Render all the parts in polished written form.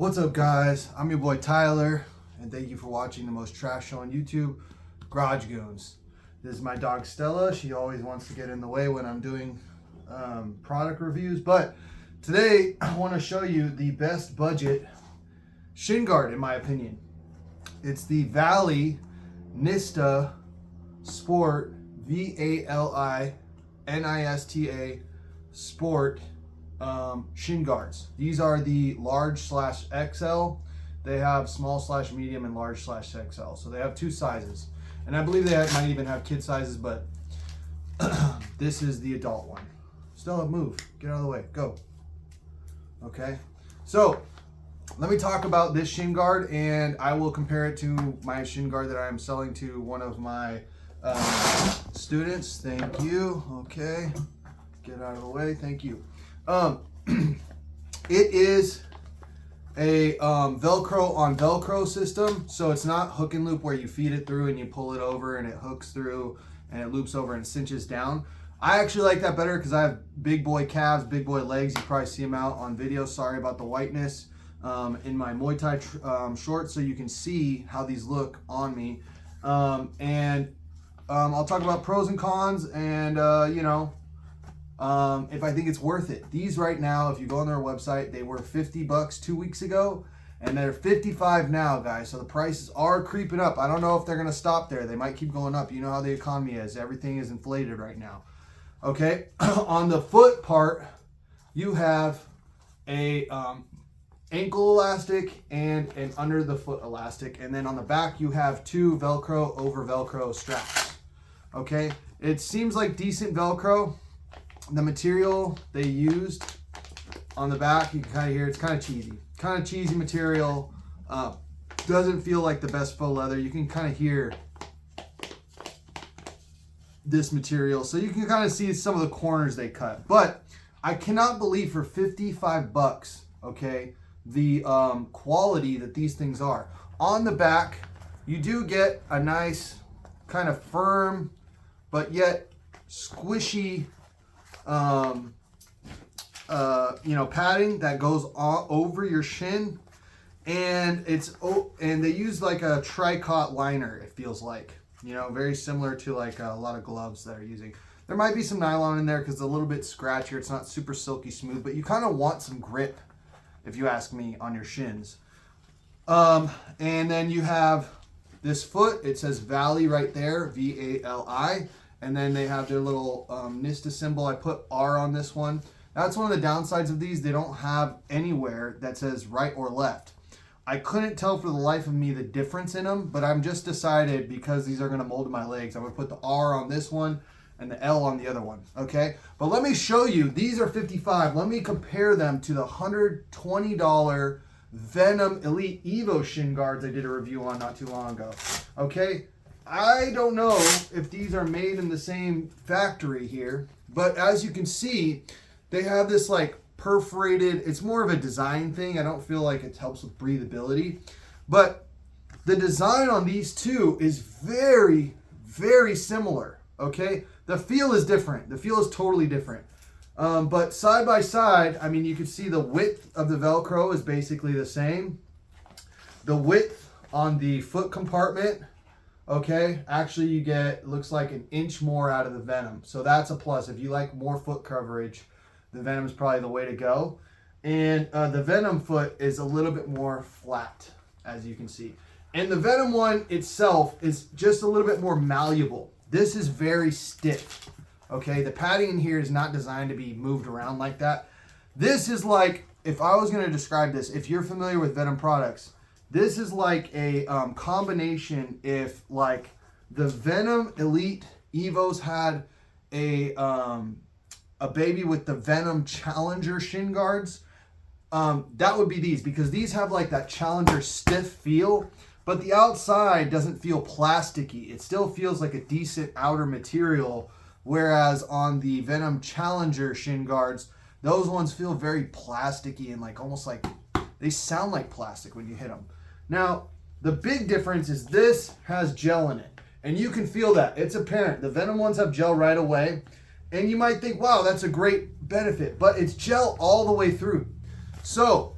What's up, guys? I'm your boy Tyler, and thank you for watching the most trash show on YouTube, Garage Goons. This is my dog Stella. She always wants to get in the way when I'm doing product reviews, but today I want to show you the best budget shin guard in my opinion. It's the Valley Nista Sport, VALI-NISTA Sport shin guards. These are the large/XL. They have small/medium and large/XL. So they have two sizes. And I believe they might even have kid sizes, but this is the adult one. Stella, move. Get out of the way. Go. Okay. So let me talk about this shin guard, and I will compare it to my shin guard that I am selling to one of my students. Thank you. Okay. Get out of the way. Thank you. It is a Velcro on Velcro system, so it's not hook and loop where you feed it through and you pull it over and it hooks through and it loops over and cinches down. I actually like that better because I have big boy calves, big boy legs. You probably see them out on video. Sorry about the whiteness in my Muay Thai shorts, so you can see how these look on me. I'll talk about pros and cons, and if I think it's worth it. These right now, if you go on their website, they were $50 2 weeks ago, and they're $55 now, guys. So the prices are creeping up. I don't know if they're going to stop there. They might keep going up. You know how the economy is. Everything is inflated right now. Okay, on the foot part, you have a ankle elastic and an under the foot elastic, and then on the back you have two Velcro over Velcro straps. Okay, it seems like decent Velcro. The material they used on the back, you can kind of hear it's kind of cheesy material. Doesn't feel like the best faux leather. You can kind of hear this material, so you can kind of see some of the corners they cut. But I cannot believe for $55, okay, the quality that these things are. On the back, you do get a nice kind of firm but yet squishy padding that goes over your shin, and they use like a tricot liner, it feels like, very similar to like a lot of gloves that are using. There might be some nylon in there because it's a little bit scratchier. It's not super silky smooth, but you kind of want some grip, if you ask me, on your shins. And then you have this foot. It says Valley right there, VALI. And then they have their little Nista symbol. I put R on this one. That's one of the downsides of these. They don't have anywhere that says right or left. I couldn't tell for the life of me the difference in them, but I'm just decided because these are going to mold to my legs, I'm going to put the R on this one and the L on the other one. Okay? But let me show you. These are $55. Let me compare them to the $120 Venum Elite Evo shin guards I did a review on not too long ago. Okay? I don't know if these are made in the same factory here, but as you can see, they have this like perforated, it's more of a design thing. I don't feel like it helps with breathability, but the design on these two is very, very similar, okay? The feel is different. The feel is totally different. But side by side, I mean, you can see the width of the Velcro is basically the same. The width on the foot compartment, okay, actually you get, looks like an inch more out of the Venum. So that's a plus. If you like more foot coverage, the Venum is probably the way to go. And the Venum foot is a little bit more flat, as you can see. And the Venum one itself is just a little bit more malleable. This is very stiff, okay? The padding in here is not designed to be moved around like that. This is like, if I was going to describe this, if you're familiar with Venum products, this is like a combination if like the Venum Elite Evos had a baby with the Venum Challenger shin guards. That would be these, because these have like that Challenger stiff feel, but the outside doesn't feel plasticky. It still feels like a decent outer material, whereas on the Venum Challenger shin guards, those ones feel very plasticky and like almost like they sound like plastic when you hit them. Now, the big difference is this has gel in it, and you can feel that. It's apparent. The Venum ones have gel right away, and you might think, wow, that's a great benefit, but it's gel all the way through. So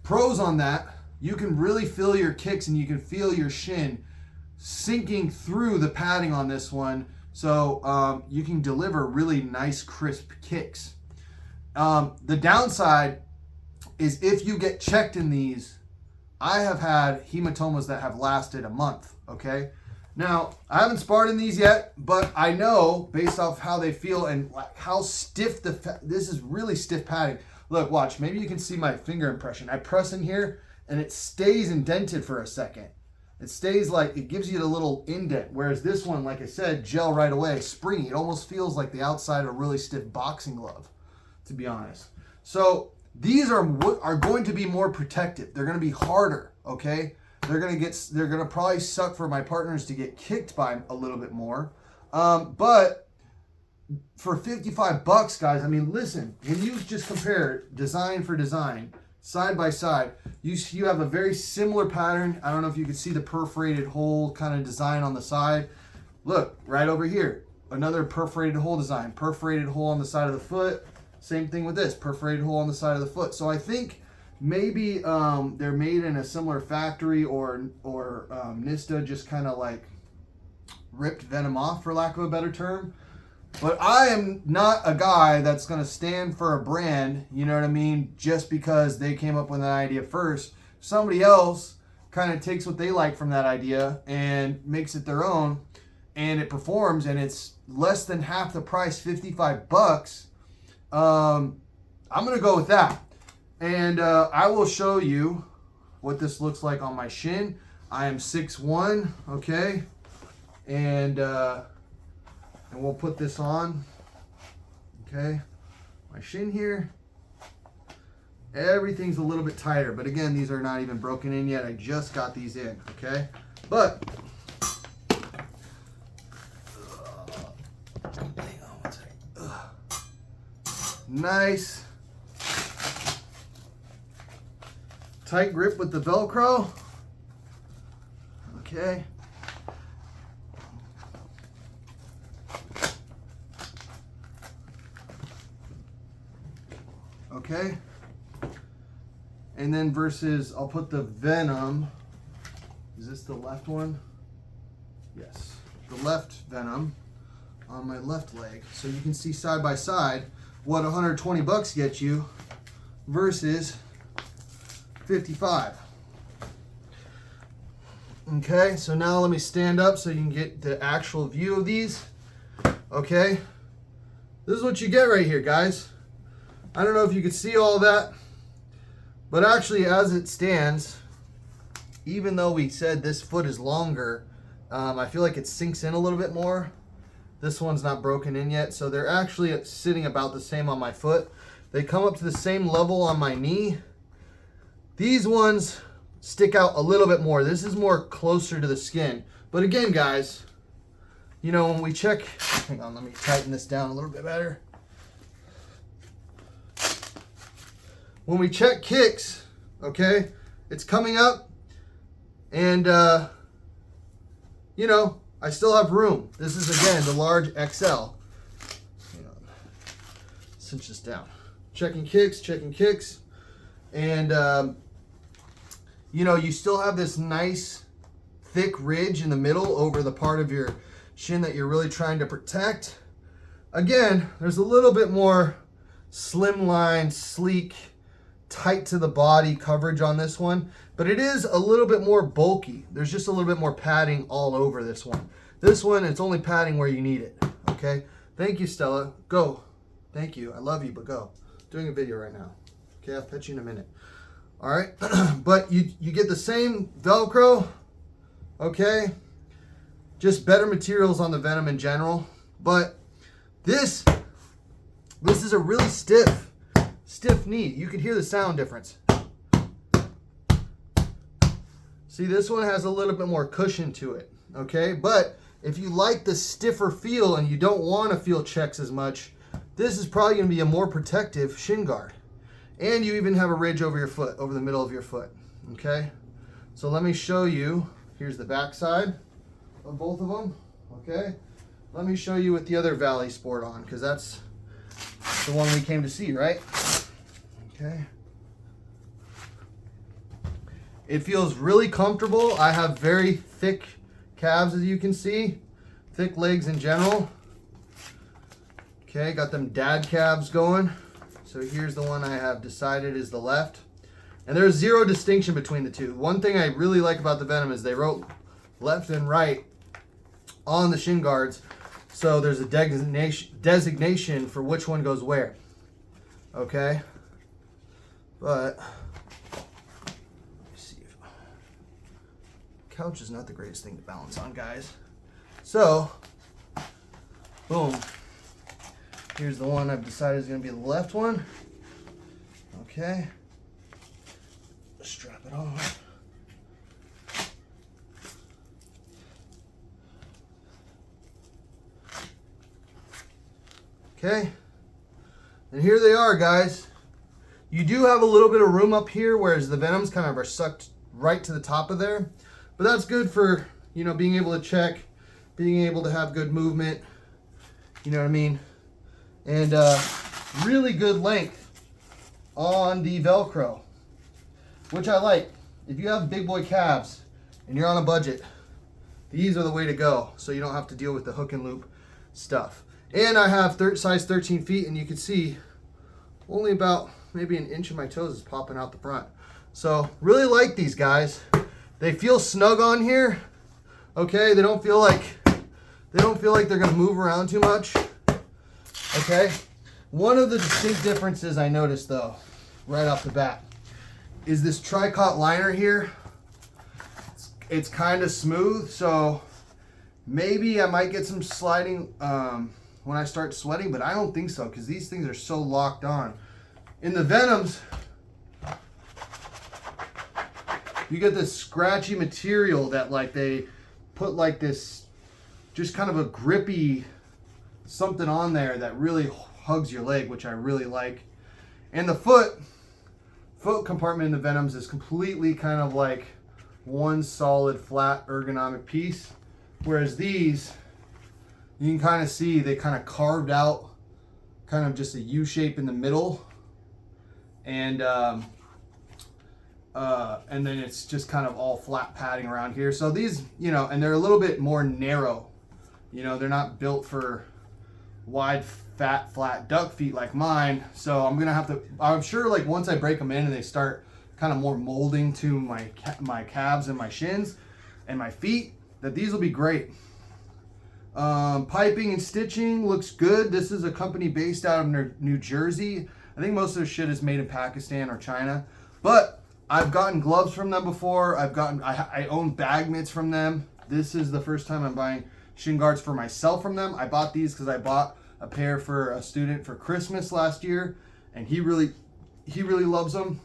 pros on that, you can really feel your kicks and you can feel your shin sinking through the padding on this one. So you can deliver really nice, crisp kicks. The downside is if you get checked in these, I have had hematomas that have lasted a month, okay? Now, I haven't sparred in these yet, but I know based off how they feel and how stiff this is really stiff padding. Look, watch, maybe you can see my finger impression. I press in here and it stays indented for a second. It stays like, it gives you a little indent, whereas this one, like I said, gel right away, springy. It almost feels like the outside of a really stiff boxing glove, to be honest. So these are going to be more protective. They're going to be harder, okay? They're going to probably suck for my partners to get kicked by a little bit more. But for $55, guys, I mean, listen, when you just compare design for design, side by side, you have a very similar pattern. I don't know if you can see the perforated hole kind of design on the side. Look, right over here, another perforated hole design, perforated hole on the side of the foot. Same thing with this, perforated hole on the side of the foot. So I think maybe they're made in a similar factory, or Nista just kind of like ripped Venum off, for lack of a better term. But I am not a guy that's going to stand for a brand, you know what I mean, just because they came up with an idea first. Somebody else kind of takes what they like from that idea and makes it their own, and it performs, and it's less than half the price, $55. I'm going to go with that. And I will show you what this looks like on my shin. I am 6'1", okay? And we'll put this on, okay? My shin here. Everything's a little bit tighter, but again, these are not even broken in yet. I just got these in, okay? But, hang on one second. Nice. Tight grip with the Velcro. Okay. Okay. And then versus, I'll put the Venum. Is this the left one? Yes. The left Venum on my left leg. So you can see side by side what $120 gets you versus 55. Okay, so now let me stand up so you can get the actual view of these. Okay, this is what you get right here, guys. I don't know if you could see all that, but actually as it stands, even though we said this foot is longer, I feel like it sinks in a little bit more. This one's not broken in yet, so they're actually sitting about the same on my foot. They come up to the same level on my knee. These ones stick out a little bit more. This is more closer to the skin. But again, guys, you know, when we check, hang on, let me tighten this down a little bit better. When we check kicks, okay, it's coming up, and you know, I still have room. This is, again, the large XL. Hang on. Cinch this down. Checking kicks, and you know, you still have this nice thick ridge in the middle over the part of your shin that you're really trying to protect. Again, there's a little bit more slimline, sleek, tight to the body coverage on this one, but it is a little bit more bulky. There's just a little bit more padding all over this one. This one, it's only padding where you need it, okay? Thank you, Stella. Go. Thank you. I love you, but go. Doing a video right now. Okay, I'll pet you in a minute. All right, but you get the same Velcro, okay? Just better materials on the Venum in general, but this is a really stiff knee. You can hear the sound difference. See, this one has a little bit more cushion to it, okay? But if you like the stiffer feel and you don't want to feel checks as much, this is probably going to be a more protective shin guard. And you even have a ridge over your foot, over the middle of your foot, okay? So let me show you. Here's the back side of both of them, okay? Let me show you with the other Valley Sport on, because that's the one we came to see, right? Okay. It feels really comfortable. I have very thick calves, as you can see. Thick legs in general. Okay, got them dad calves going. So here's the one I have decided is the left. And there's zero distinction between the two. One thing I really like about the Venum is they wrote left and right on the shin guards. So there's a designation for which one goes where. Okay? But, let's see. Couch is not the greatest thing to balance on, guys. So, boom. Here's the one I've decided is going to be the left one. Okay. Strap it on. Okay. And here they are, guys. You do have a little bit of room up here, whereas the Venums kind of are sucked right to the top of there. But that's good for, you know, being able to check, being able to have good movement. You know what I mean? And really good length on the Velcro, which I like. If you have big boy calves and you're on a budget, these are the way to go, so you don't have to deal with the hook and loop stuff. And I have size 13 feet, and you can see only about maybe an inch of my toes is popping out the front. So really like these guys. They feel snug on here. Okay, they don't feel like they're gonna move around too much. Okay, one of the distinct differences I noticed though, right off the bat, is this tricot liner here. It's kind of smooth, so maybe I might get some sliding when I start sweating, but I don't think so because these things are so locked on. In the Venums, you get this scratchy material that like they put like this, just kind of a grippy something on there that really hugs your leg, which I really like. And the foot compartment in the Venums is completely kind of like one solid flat ergonomic piece, whereas these, you can kind of see they kind of carved out kind of just a U shape in the middle, and then it's just kind of all flat padding around here. So these, you know, and they're a little bit more narrow. You know, they're not built for wide, fat, flat duck feet like mine. So I'm gonna have to, I'm sure like once I break them in and they start kind of more molding to my calves and my shins and my feet, that these will be great. Piping and stitching looks good. This is a company based out of New Jersey. I think most of their shit is made in Pakistan or China, but I've gotten gloves from them before. I own bag mitts from them. This is the first time I'm buying shin guards for myself from them. I bought these because I bought a pair for a student for Christmas last year, and he really loves them.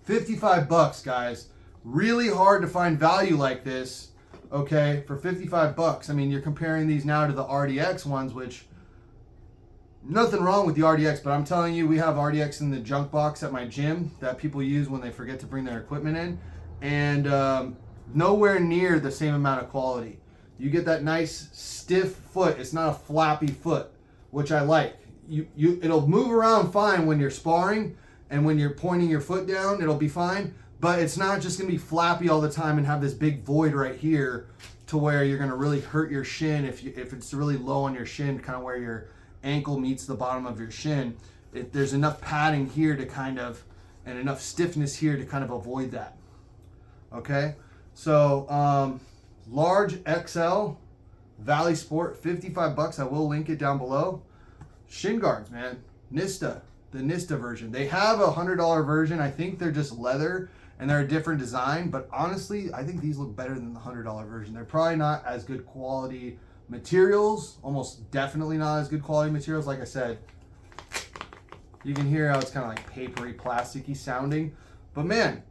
55 bucks, guys. Really hard to find value like this, okay, for 55 bucks. I mean, you're comparing these now to the RDX ones, which nothing wrong with the RDX, but I'm telling you, we have RDX in the junk box at my gym that people use when they forget to bring their equipment in, and nowhere near the same amount of quality. You get that nice stiff foot. It's not a flappy foot, which I like. It'll move around fine when you're sparring, and when you're pointing your foot down, it'll be fine. But it's not just gonna be flappy all the time and have this big void right here to where you're gonna really hurt your shin if it's really low on your shin, kind of where your ankle meets the bottom of your shin. There's enough padding here to kind of, and enough stiffness here to kind of avoid that. Okay, so large XL Valley Sport, 55 bucks. I will link it down below. Shin guards, man. Nista, the Nista version. They have a $100 version. I think they're just leather and they're a different design, but honestly, I think these look better than the $100 version. They're probably not as good quality materials, almost definitely not as good quality materials. Like I said, you can hear how it's kind of like papery, plasticky sounding, but man,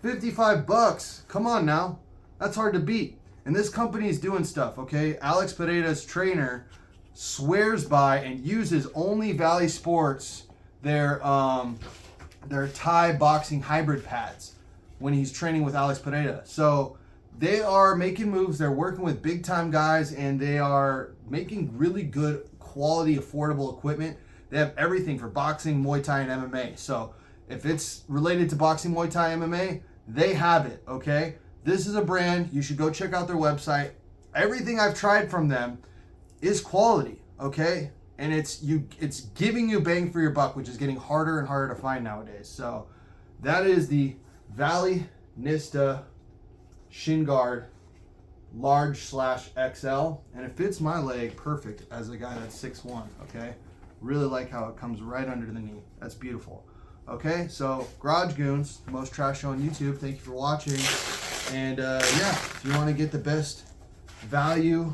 55 bucks. Come on now. That's hard to beat. And this company is doing stuff, okay? Alex Pereira's trainer swears by and uses only Valley Sports, their Thai boxing hybrid pads when he's training with Alex Pereira. So they are making moves. They're working with big time guys, and they are making really good quality, affordable equipment. They have everything for boxing, Muay Thai, and MMA. So if it's related to boxing, Muay Thai, MMA, they have it, okay? This is a brand, you should go check out their website. Everything I've tried from them is quality, okay? And it's giving you bang for your buck, which is getting harder and harder to find nowadays. So that is the Valley Nista Shin Guard large/XL, and it fits my leg perfect as a guy that's 6'1", okay? Really like how it comes right under the knee. That's beautiful. Okay, so Garage Goons, the most trash show on YouTube. Thank you for watching. And yeah, if you want to get the best value,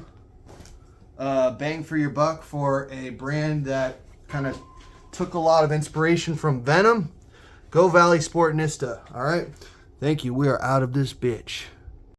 bang for your buck for a brand that kind of took a lot of inspiration from Venum, go Valley Sport Nista. All right, thank you. We are out of this bitch.